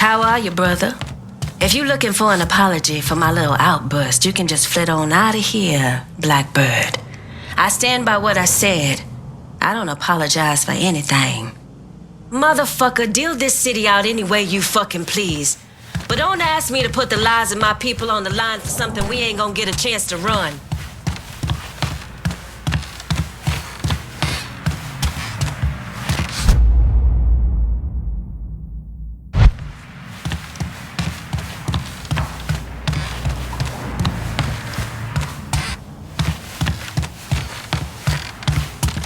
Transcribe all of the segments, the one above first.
How are you, brother? If you're looking for an apology for my little outburst, you can just flit on out of here, Blackbird. I stand by what I said. I don't apologize for anything. Motherfucker, deal this city out any way you fucking please. But don't ask me to put the lives of my people on the line for something we ain't gonna get a chance to run.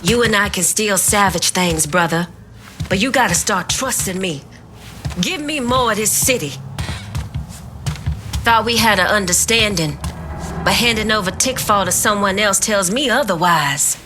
You and I can still savage things, brother. But you gotta start trusting me. Give me more of this city. Thought we had an understanding, but handing over Tickfall to someone else tells me otherwise.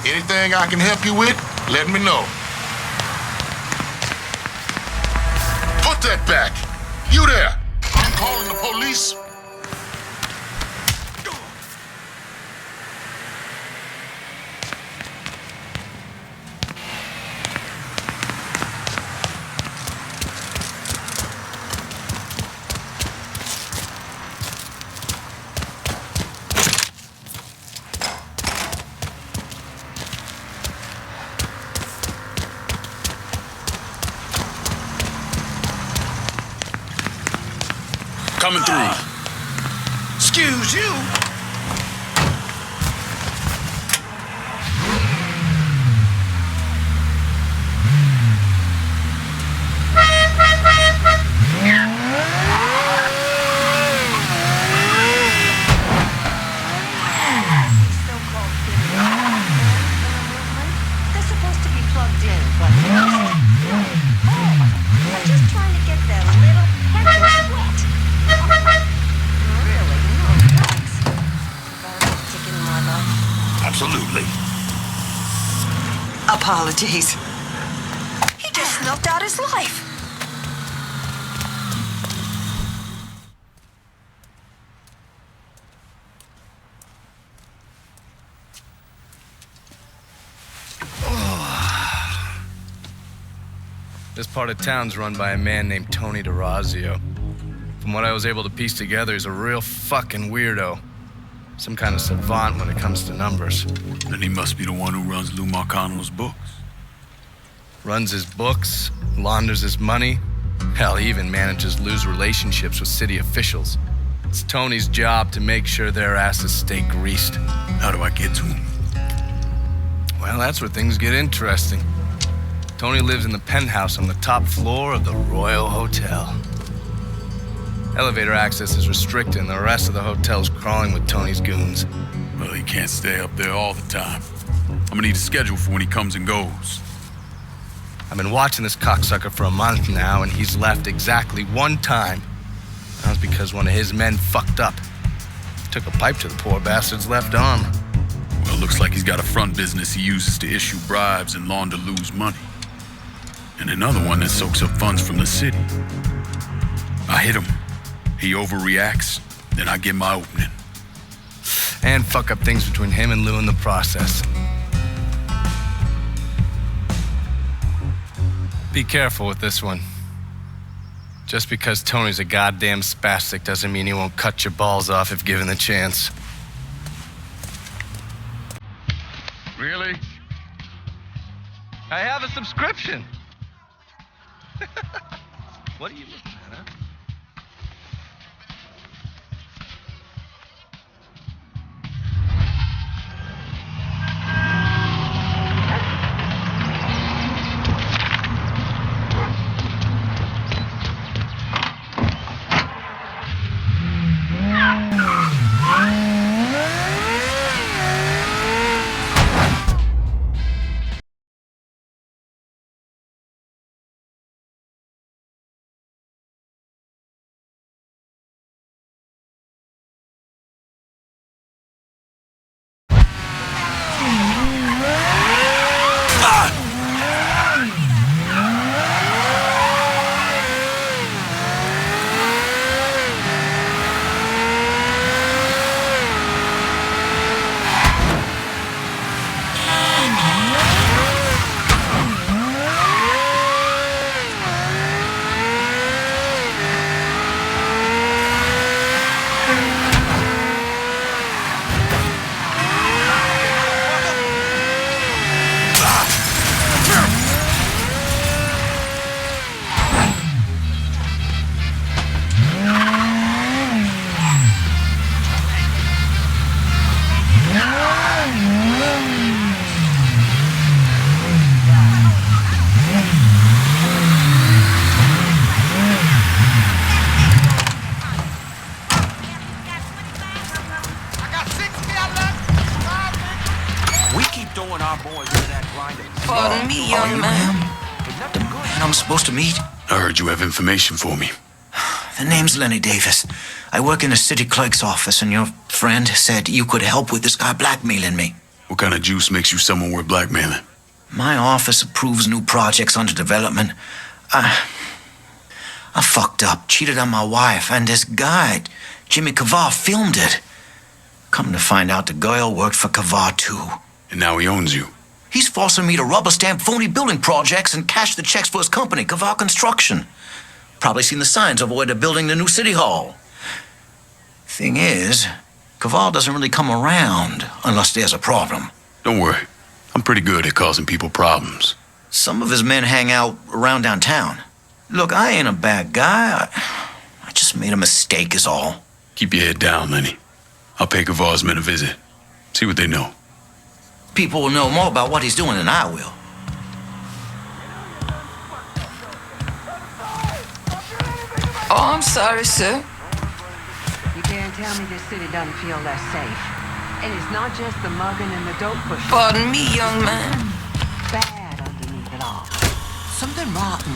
Anything I can help you with, let me know. Put that back! You there! I'm calling the police. Coming through. Excuse you. They're supposed to be plugged in, but they're just trying to get their little heads wet. Really? No thanks. Garbage chicken mother. Absolutely. Apologies. He just smoked out his life. This part of town's run by a man named Tony DeRazio. From what I was able to piece together, he's a real fucking weirdo. Some kind of savant when it comes to numbers. Then he must be the one who runs Lou Marcano's books. Runs his books, launders his money. Hell, he even manages Lou's relationships with city officials. It's Tony's job to make sure their asses stay greased. How do I get to him? Well, that's where things get interesting. Tony lives in the penthouse on the top floor of the Royal Hotel. Elevator access is restricted and the rest of the hotel's crawling with Tony's goons. Well, he can't stay up there all the time. I'm gonna need a schedule for when he comes and goes. I've been watching this cocksucker for a month now, and he's left exactly one time. That was because one of his men fucked up. Took a pipe to the poor bastard's left arm. Well, it looks like he's got a front business he uses to issue bribes and launder loose money. And another one that soaks up funds from the city. I hit him. He overreacts, then I get my opening. And fuck up things between him and Lou in the process. Be careful with this one. Just because Tony's a goddamn spastic doesn't mean he won't cut your balls off if given the chance. Really? I have a subscription. What are you looking at, huh? Pardon me, young man. The man I'm supposed to meet? I heard you have information for me. The name's Lenny Davis. I work in the city clerk's office, and your friend said you could help with this guy blackmailing me. What kind of juice makes you someone worth blackmailing? My office approves new projects under development. I fucked up, cheated on my wife, and this guy, Jimmy Kavar, filmed it. Come to find out, the girl worked for Kavar, too. And now he owns you. He's forcing me to rubber stamp phony building projects and cash the checks for his company, Kavar Construction. Probably seen the signs over where they're building the new city hall. Thing is, Kavar doesn't really come around unless there's a problem. Don't worry. I'm pretty good at causing people problems. Some of his men hang out around downtown. Look, I ain't a bad guy. I just made a mistake is all. Keep your head down, Lenny. I'll pay Kavar's men a visit. See what they know. People will know more about what he's doing than I will. Oh, I'm sorry, sir. You can't tell me this city doesn't feel less safe. And it's not just the mugging and the dope pushing. Pardon me, young man. Bad underneath it all. Something rotten.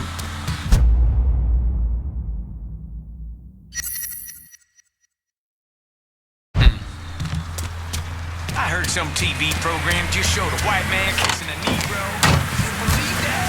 I heard some TV program just showed a white man kissing a Negro. You believe that?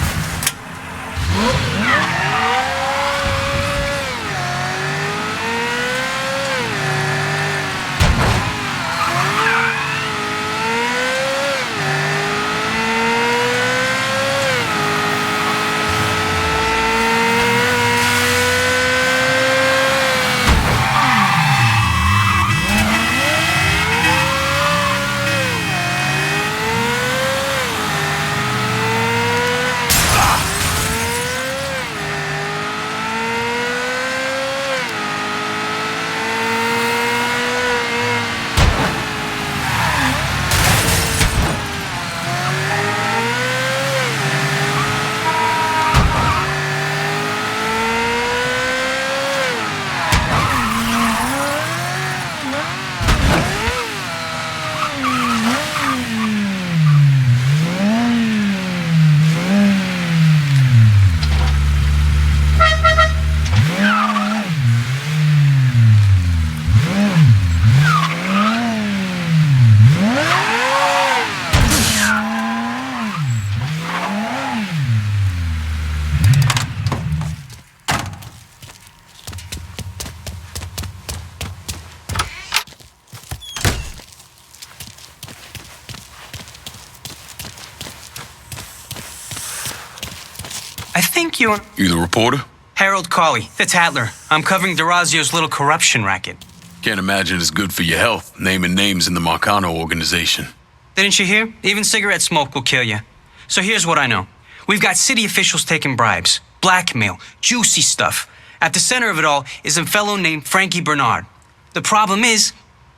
think you're... You the reporter? Harold Cawley, the Tattler. I'm covering DeRazio's little corruption racket. Can't imagine it's good for your health, naming names in the Marcano organization. Didn't you hear? Even cigarette smoke will kill you. So here's what I know. We've got city officials taking bribes, blackmail, juicy stuff. At the center of it all is a fellow named Frankie Bernard. The problem is,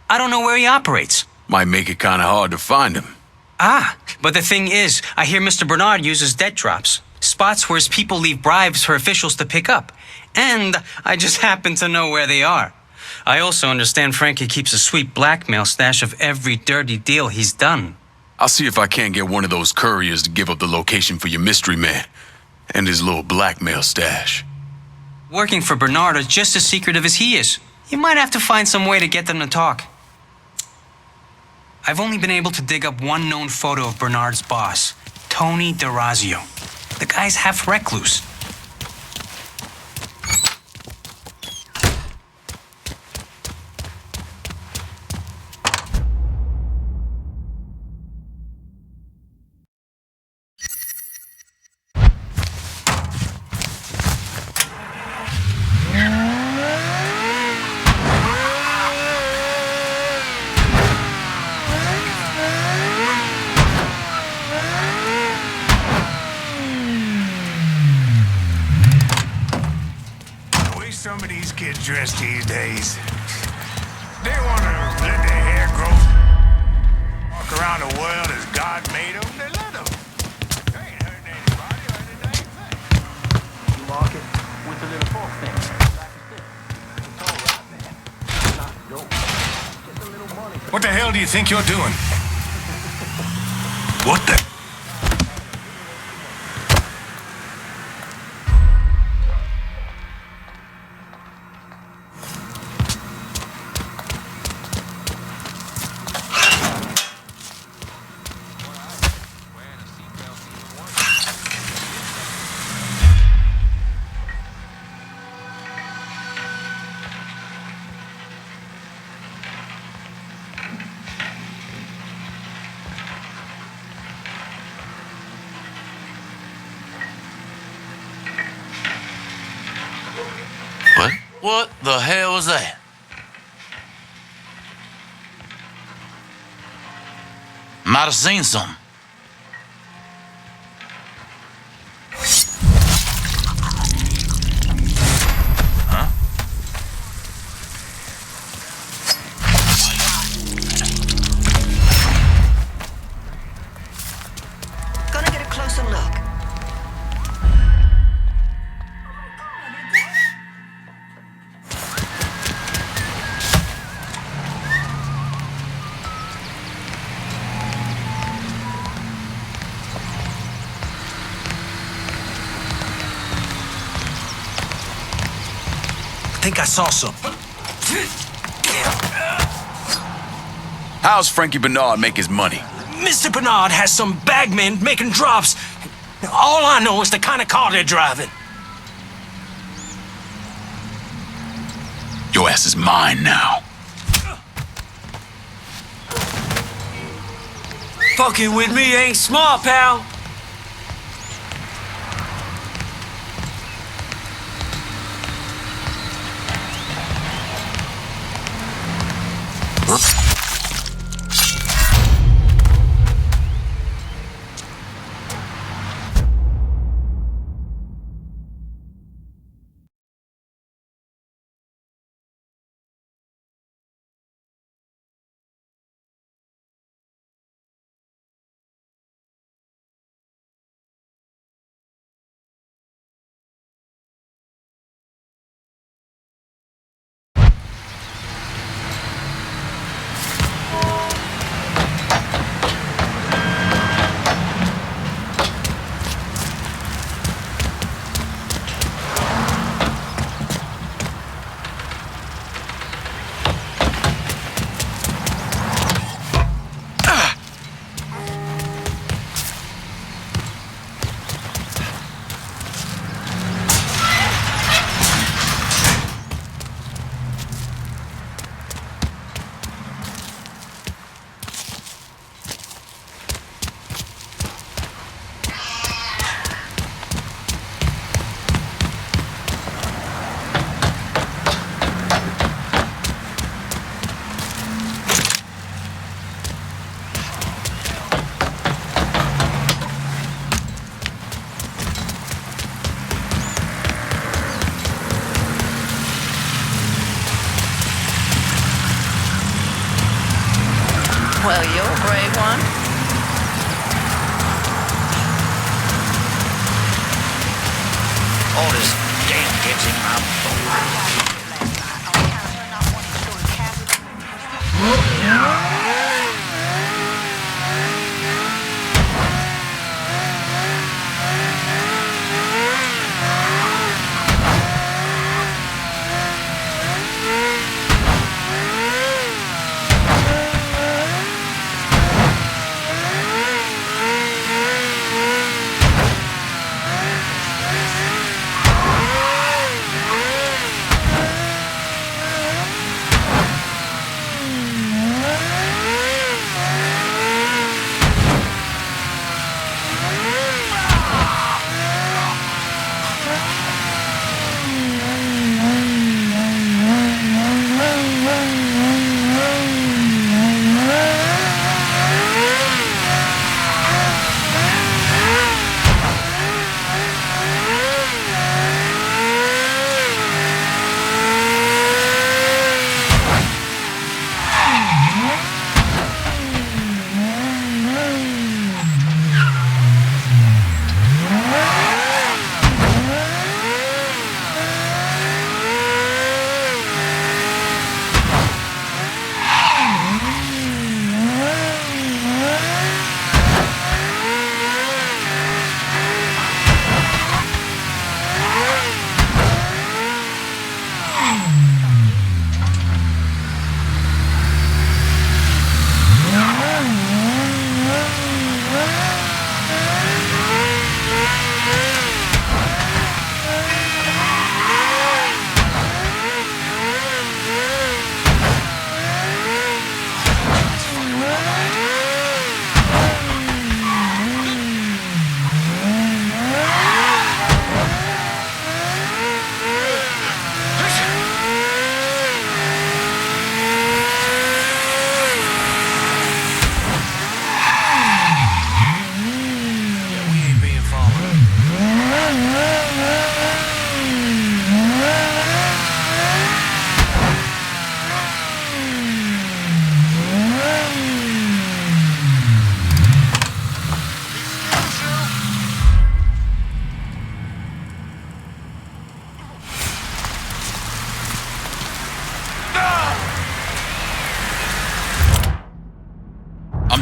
I don't know where he operates. Might make it kind of hard to find him. Ah, but the thing is, I hear Mr. Bernard uses debt drops. Spots where his people leave bribes for officials to pick up. And I just happen to know where they are. I also understand Frankie keeps a sweet blackmail stash of every dirty deal he's done. I'll see if I can't get one of those couriers to give up the location for your mystery man and his little blackmail stash. Working for Bernard is just as secretive as he is. You might have to find some way to get them to talk. I've only been able to dig up one known photo of Bernard's boss, Tony DeRazio. The guy's half recluse. Some of these kids dress these days. They want to let their hair grow. Walk around the world as God made them. They let them. They ain't hurting anybody or anything. You mark it with a little fork thing. It's all right, man. It's not dope. Just a little money. What the hell do you think you're doing? What the? What the hell was that? Might have seen something. Gonna get a closer look. I think I saw something. How's Frankie Bernard make his money? Mr. Bernard has some bagmen making drops. All I know is the kind of car they're driving. Your ass is mine now. Fucking with me ain't smart, pal. Well, you're a brave one. All this damn gets in my bones.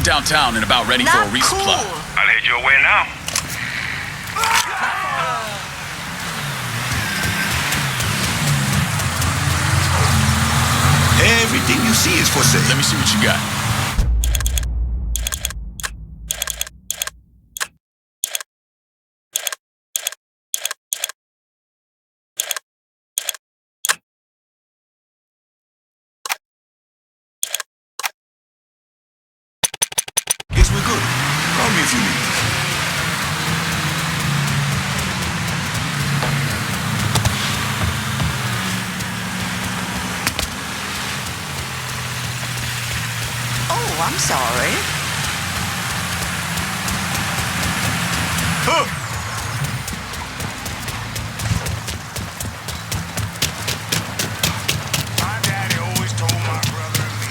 Downtown and about ready for a resupply. I'll head your way now. Everything you see is for sale. Let me see what you got. Guess we're good. Call me if you need. Oh, I'm sorry. Huh. My daddy always told my brother and me.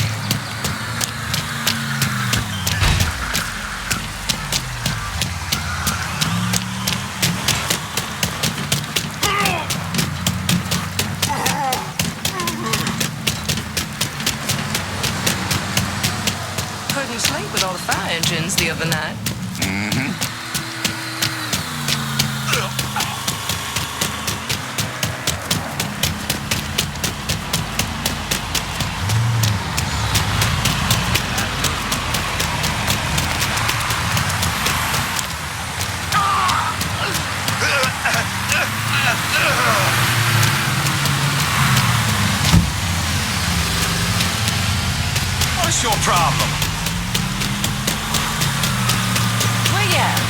Couldn't sleep with all the fire engines the other night. What's your problem? Where you at?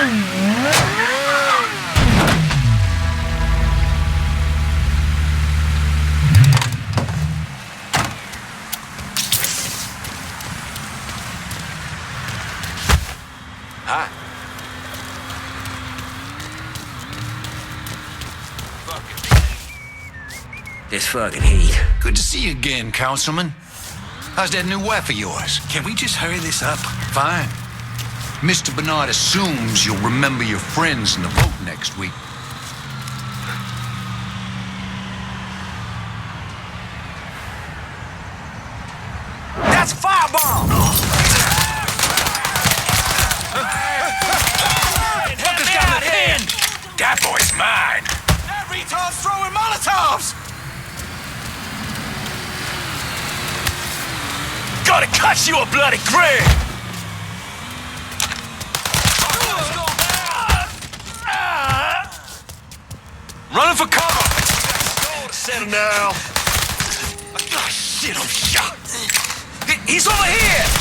Hi. This fucking heat. Good to see you again, Councilman. How's that new wife of yours? Can we just hurry this up? Fine. Mr. Bernard assumes you'll remember your friends in the vote next week. That's a firebomb! Put this guy in the hand! That boy's mine! That retard's throwing Molotovs! Gotta cut you a bloody grin! Running for cover! Settle down. Oh, shit, I'm shot. He's over here!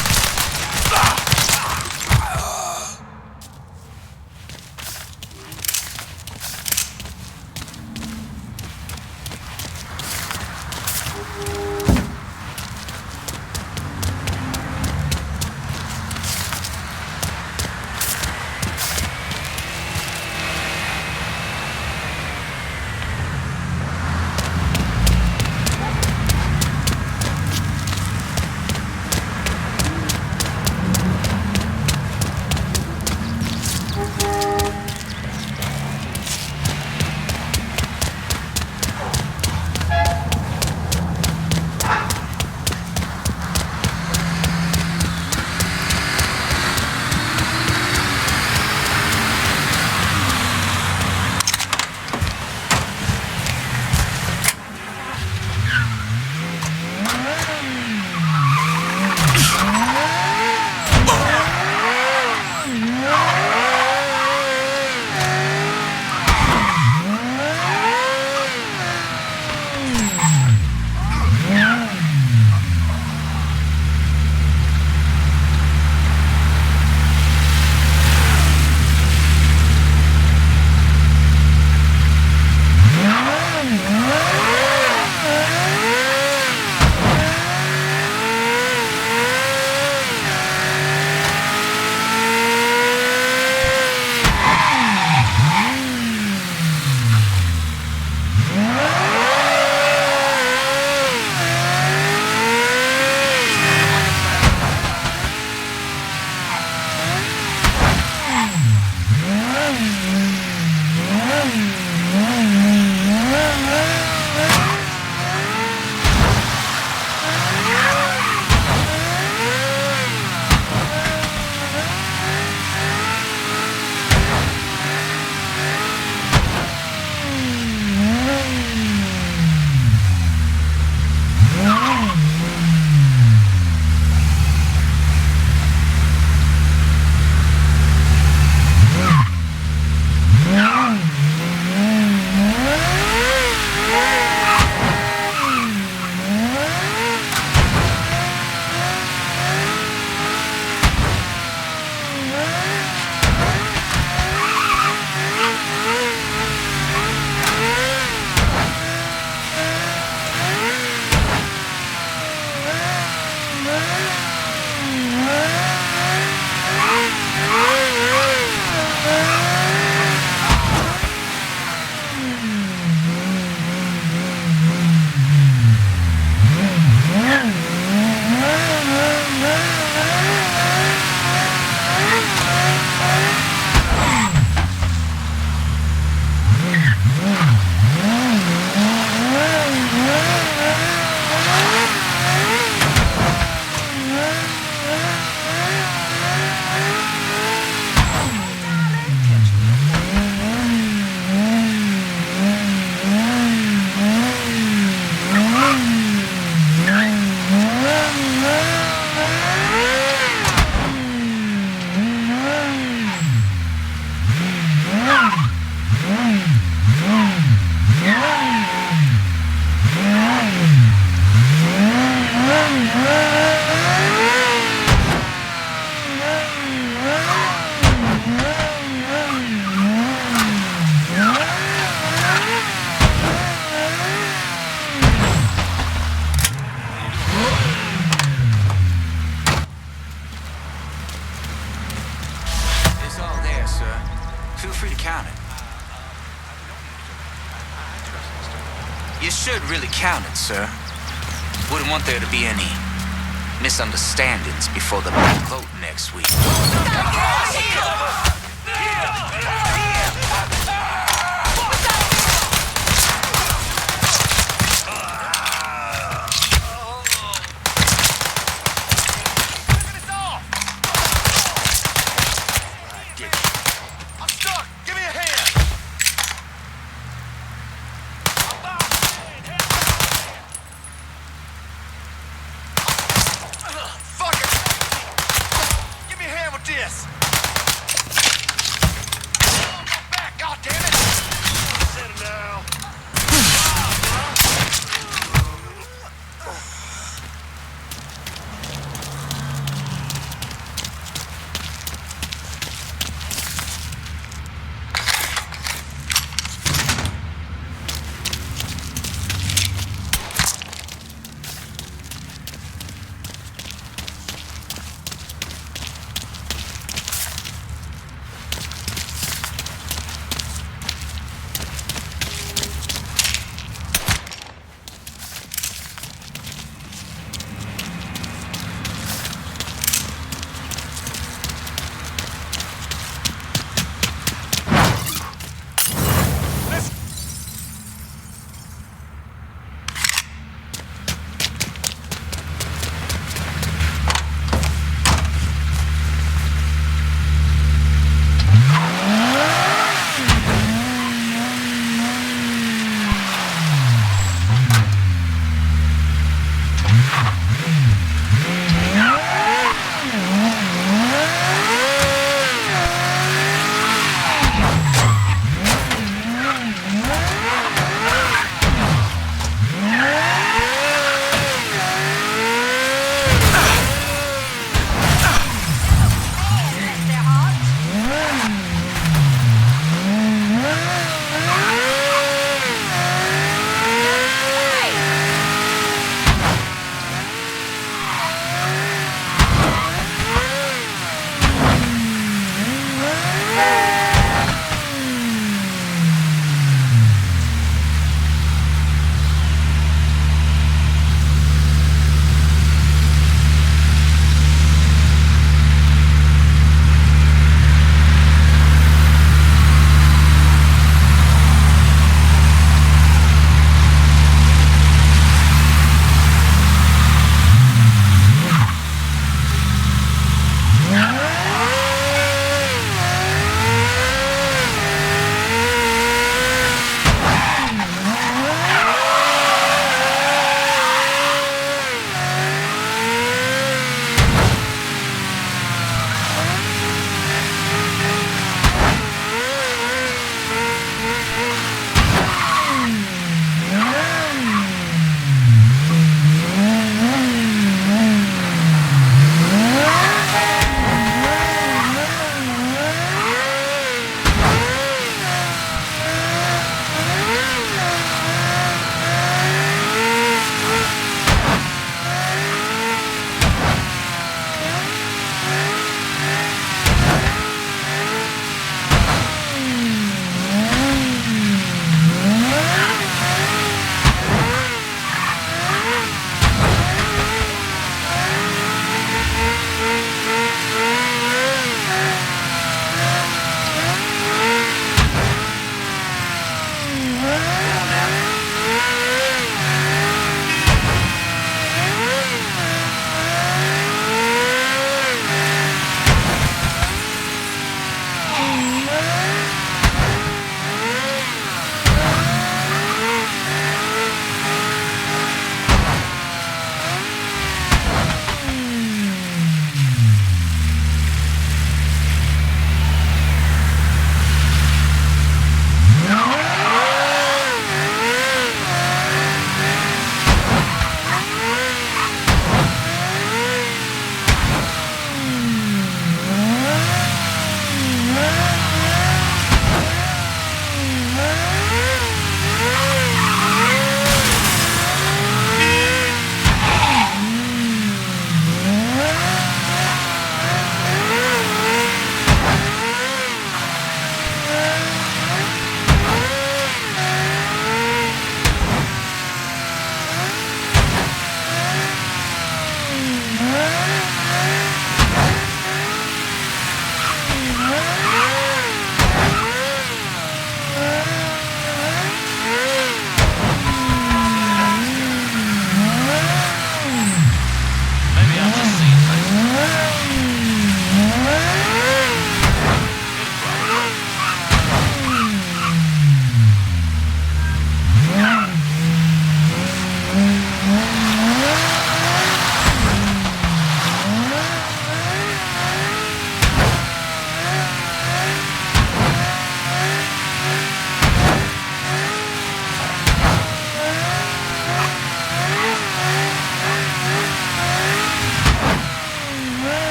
Feel free to count it. You should really count it, sir. Wouldn't want there to be any misunderstandings before the big vote next week.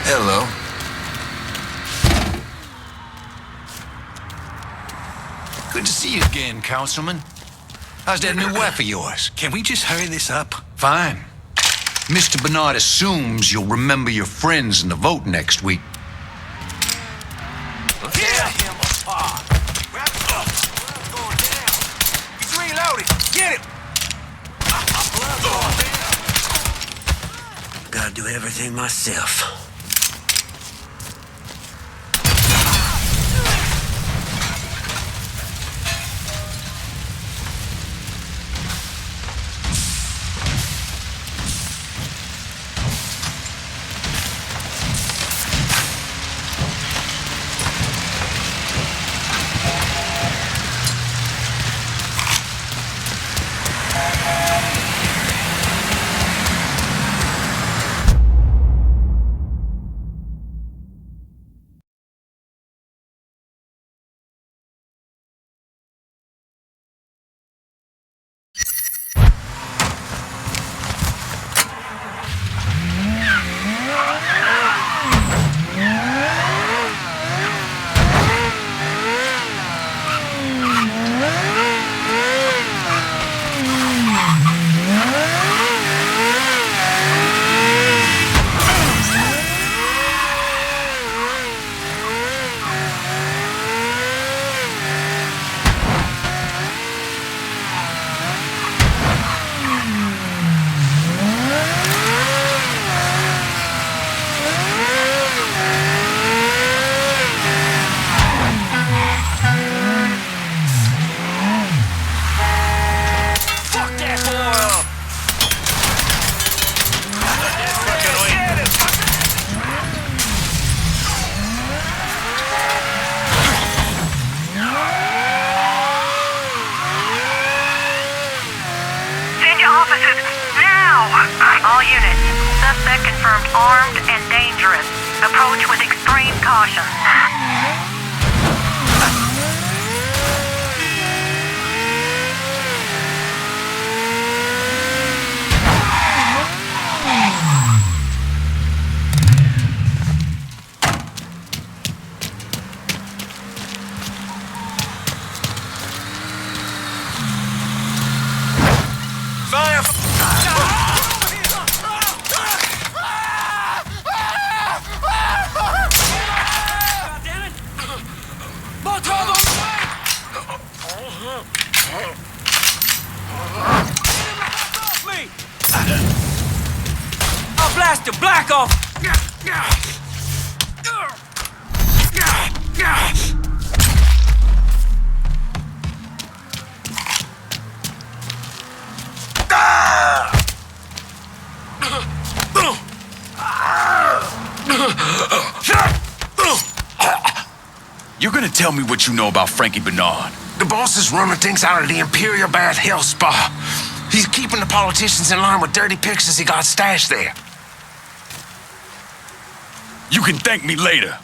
Hello. Good to see you again, Councilman. How's that new wife of yours? Can we just hurry this up? Fine. Mr. Bernard assumes you'll remember your friends in the vote next week. Tear him apart! He's reloaded! Get him! Gotta do everything myself. All units, suspect confirmed armed and dangerous. Approach with extreme caution. I'll blast your black off! You're gonna tell me what you know about Frankie Bernard? The boss is running things out of the Imperial Bath Health Spa. He's keeping the politicians in line with dirty pictures he got stashed there. You can thank me later.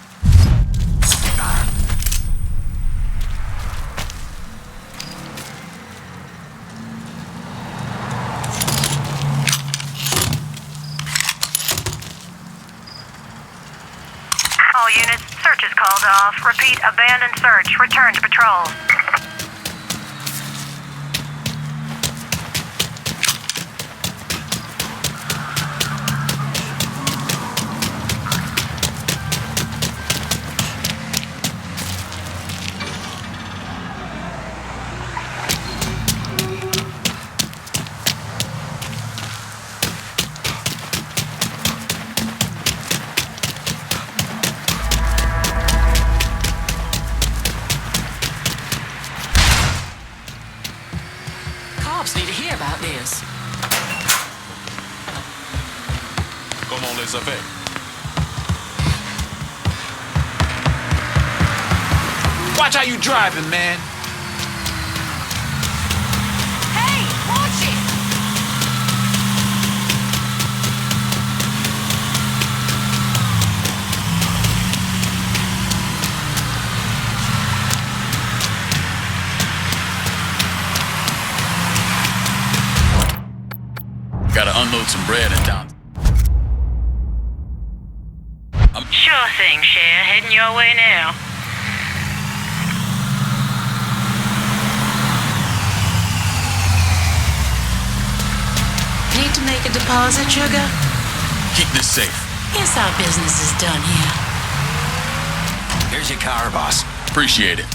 All units, search is called off. Repeat, abandoned search. Return to patrol. Need to hear about this. Comment les avez? Watch how you driving, man. Hey, watch it! Gotta unload some bread and down. Sure thing, Cher. Heading your way now. Need to make a deposit, Sugar? Keep this safe. Guess our business is done here. Here's your car, boss. Appreciate it.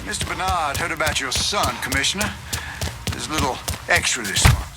Mr. Bernard heard about your son, Commissioner. There's a little extra this month.